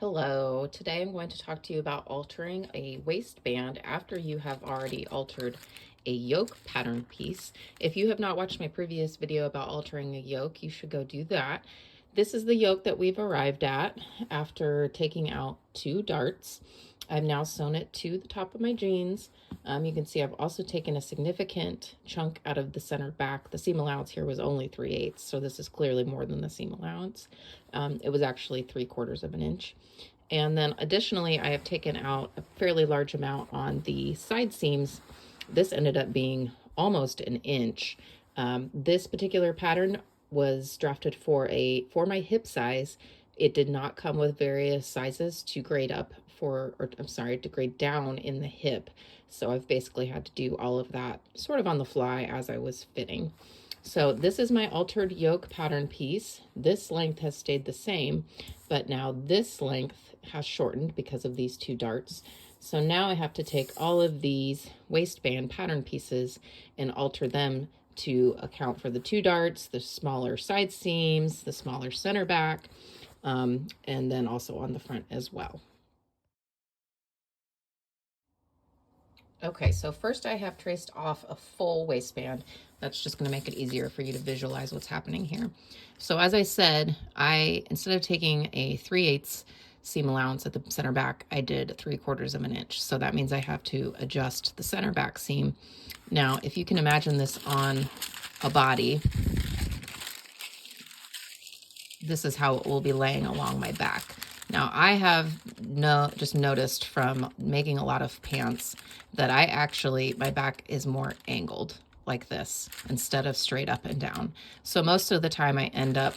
Hello, today I'm going to talk to you about altering a waistband after you have already altered a yoke pattern piece. If you have not watched my previous video about altering a yoke, you should go do that. This is the yoke that we've arrived at after taking out 2 darts. I've now sewn it to the top of my jeans. You can see I've also taken a significant chunk out of the center back. The seam allowance here was only 3/8, so this is clearly more than the seam allowance. It was actually 3/4 of an inch. And then additionally, I have taken out a fairly large amount on the side seams. This ended up being almost an inch. This particular pattern was drafted for my hip size. It did not come with various sizes to grade up to grade down in the hip. So I've basically had to do all of that sort of on the fly as I was fitting. So this is my altered yoke pattern piece. This length has stayed the same, but now this length has shortened because of these 2 darts. So now I have to take all of these waistband pattern pieces and alter them to account for the 2 darts, the smaller side seams, the smaller center back, and then also on the front as well. Okay, so first I have traced off a full waistband. That's just going to make it easier for you to visualize what's happening here. So as I said, instead of taking a 3/8 seam allowance at the center back, I did 3/4 of an inch. So that means I have to adjust the center back seam. Now, if you can imagine this on a body, this is how it will be laying along my back. Now, I have just noticed from making a lot of pants that my back is more angled like this instead of straight up and down. So most of the time I end up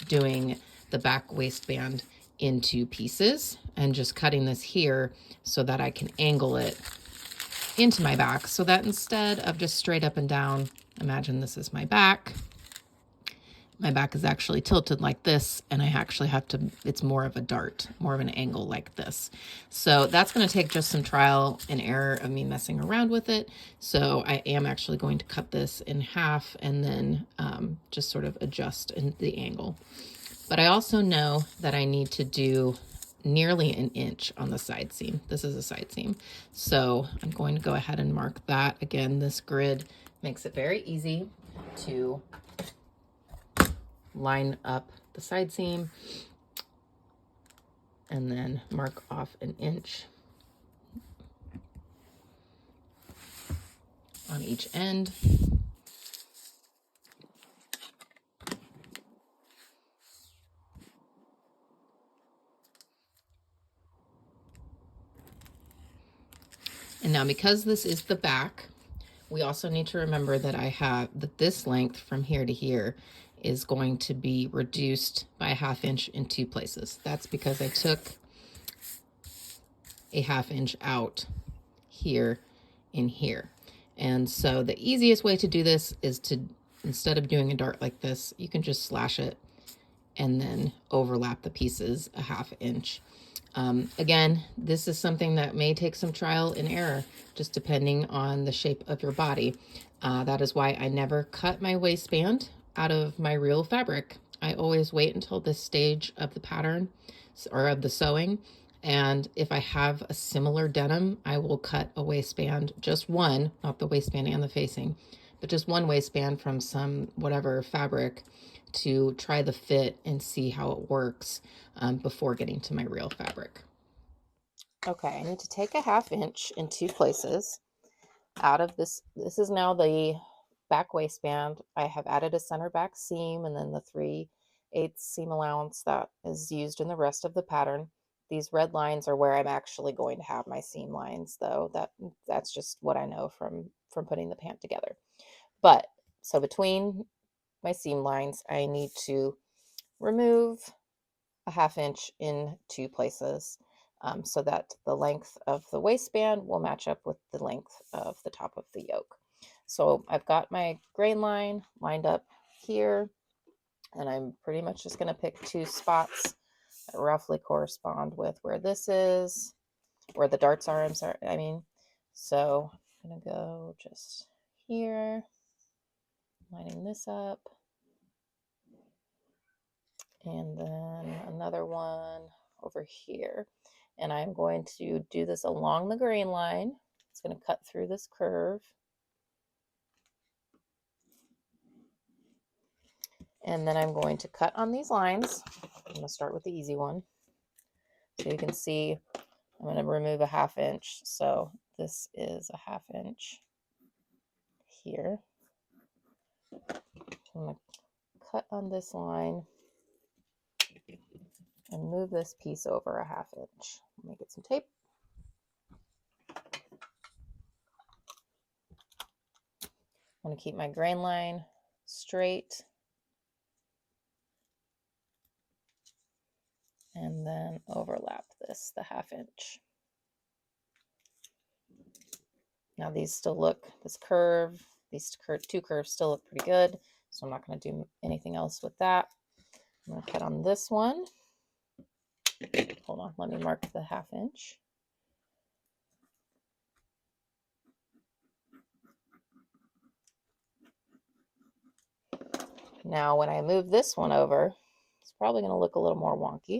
doing the back waistband into pieces and just cutting this here so that I can angle it into my back, so that instead of just straight up and down, imagine this is my back. My back is actually tilted like this, and I actually have to, it's more of a dart, more of an angle like this. So that's going to take just some trial and error of me messing around with it. So I am actually going to cut this in half and then just sort of adjust in the angle. But I also know that I need to do nearly an inch on the side seam. This is a side seam. So I'm going to go ahead and mark that. Again, this grid makes it very easy to line up the side seam and then mark off an inch on each end. And now, because this is the back, we also need to remember that this length from here to here is going to be reduced by a 1/2 inch in 2 places. That's because I took a 1/2 inch out here in here. And so the easiest way to do this is to, instead of doing a dart like this, you can just slash it and then overlap the pieces a 1/2 inch. Again, this is something that may take some trial and error, just depending on the shape of your body. That is why I never cut my waistband out of my real fabric. I always wait until this stage of the pattern or of the sewing. And if I have a similar denim, I will cut a waistband, just one, not the waistband and the facing, but just one waistband from some whatever fabric to try the fit and see how it works before getting to my real fabric. Okay, I need to take a 1/2 inch in 2 places out of this. This is now the back waistband. I have added a center back seam and then the 3/8 seam allowance that is used in the rest of the pattern. These red lines are where I'm actually going to have my seam lines, though. That's just what I know from putting the pant together. But so between my seam lines, I need to remove a 1/2 inch in 2 places so that the length of the waistband will match up with the length of the top of the yoke. So I've got my grain line lined up here, and I'm pretty much just going to pick 2 spots that roughly correspond with where this is, where the darts are, So I'm going to go just here, lining this up. And then another one over here. And I'm going to do this along the grain line. It's going to cut through this curve. And then I'm going to cut on these lines. I'm going to start with the easy one. So you can see I'm going to remove a 1/2 inch. So this is a 1/2 inch here. I'm going to cut on this line and move this piece over a 1/2 inch. Let me get some tape. I'm going to keep my grain line straight. And then overlap this, the 1/2 inch. Now these still look, this curve, these two curves still look pretty good. So I'm not going to do anything else with that. I'm going to cut on this one. Hold on, let me mark the 1/2 inch. Now when I move this one over, it's probably going to look a little more wonky.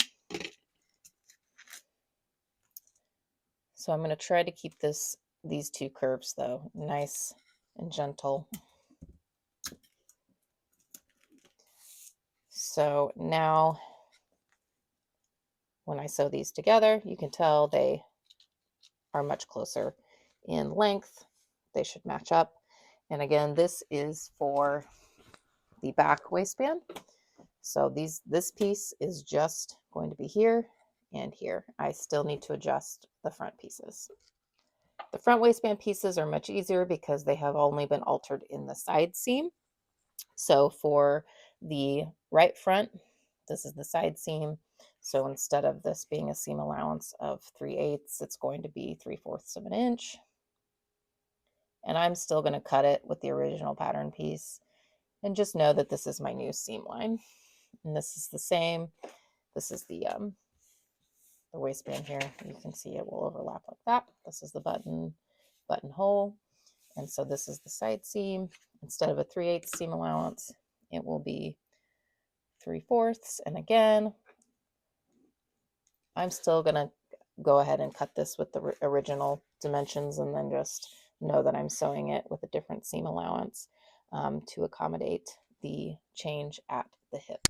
So I'm going to try to keep these two curves though nice and gentle. So now when I sew these together, you can tell they are much closer in length. They should match up. And again, this is for the back waistband. So this piece is just going to be here and here. I still need to adjust the front pieces. The front waistband pieces are much easier because they have only been altered in the side seam. So for the right front, this is the side seam. So instead of this being a seam allowance of 3/8, it's going to be 3/4 of an inch. And I'm still going to cut it with the original pattern piece. And just know that this is my new seam line. And this is the same. This is the waistband here. You can see it will overlap like that. This is the buttonhole. And so this is the side seam. Instead of a 3/8 seam allowance, it will be 3/4. And again, I'm still going to go ahead and cut this with the original dimensions and then just know that I'm sewing it with a different seam allowance to accommodate the change at the hip.